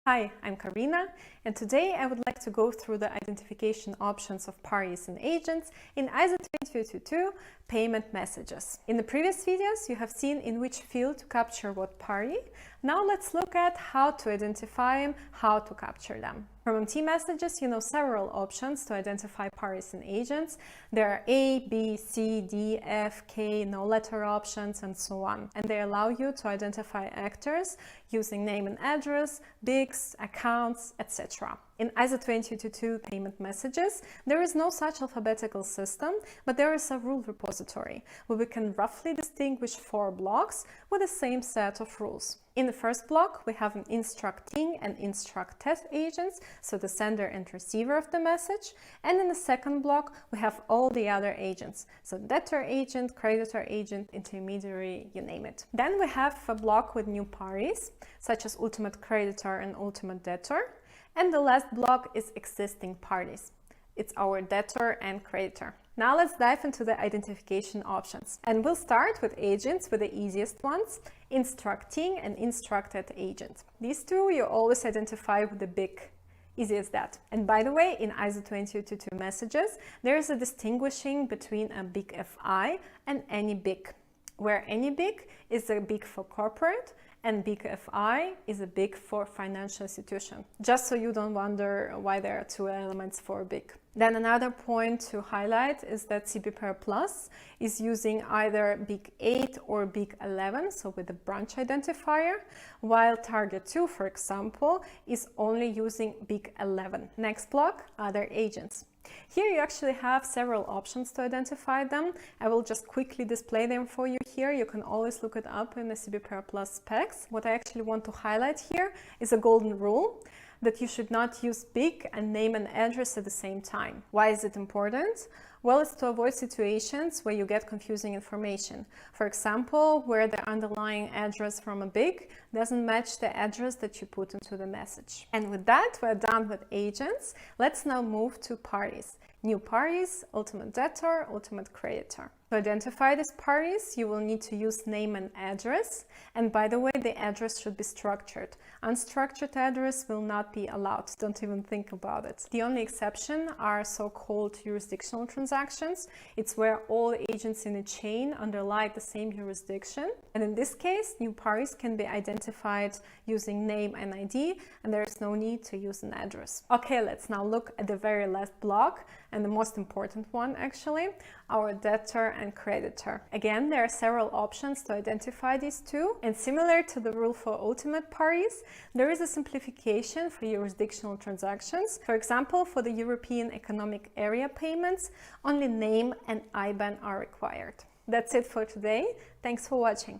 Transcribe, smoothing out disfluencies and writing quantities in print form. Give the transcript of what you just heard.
Hi, I'm Karina, and today I would like to go through the identification options of parties and agents in ISO20022 payment messages. In the previous videos, you have seen in which field to capture what party. Now let's look at how to identify them, how to capture them. From MT messages, you know several options to identify parties and agents. There are A, B, C, D, F, K, no letter options, and so on. And they allow you to identify actors using name and address, BICs, accounts, etc. In ISO20022 payment messages, there is no such alphabetical system, but there is a rule repository where we can roughly distinguish 4 blocks with the same set of rules. In the first block, we have an instructing and instructed agents, so the sender and receiver of the message. And in the second block, we have all the other agents, so debtor agent, creditor agent, intermediary, you name it. Then we have a block with new parties, such as ultimate creditor and ultimate debtor. And the last block is existing parties. It's our debtor and creditor. Now let's dive into the identification options. And we'll start with agents, with the easiest ones, instructing and instructed agent. These two you always identify with the BIC. Easy as that. And by the way, in ISO20022 messages, there is a distinguishing between a BIC FI and any BIC, where any BIC is a BIC for corporate and BIC FI is a BIC for financial institution, just so you don't wonder why there are 2 elements for BIC. Then another point to highlight is that CBPR Plus is using either BIC 8 or BIC 11, so with the branch identifier, while Target 2, for example, is only using BIC 11. Next block, other agents. Here you actually have several options to identify them. I will just quickly display them for you here. You can always look it up in the CBPR Plus specs. What I actually want to highlight here is a golden rule that you should not use BIC and name and address at the same time. Why is it important? Well, it's to avoid situations where you get confusing information. For example, where the underlying address from a BIC doesn't match the address that you put into the message. And with that, we're done with agents. Let's now move to parties. New parties, ultimate debtor, ultimate creditor. To identify these parties, you will need to use name and address. And by the way, the address should be structured. Unstructured address will not be allowed. Don't even think about it. The only exception are so-called jurisdictional transactions. It's where all agents in a chain underlie the same jurisdiction. And in this case, new parties can be identified using name and ID, and there is no need to use an address. Okay, let's now look at the very last block, and the most important one actually, our debtor and creditor. Again, there are several options to identify these two, and similar to the rule for ultimate parties, there is a simplification for jurisdictional transactions. For example, for the European Economic Area payments, only name and IBAN are required. That's it for today. Thanks for watching.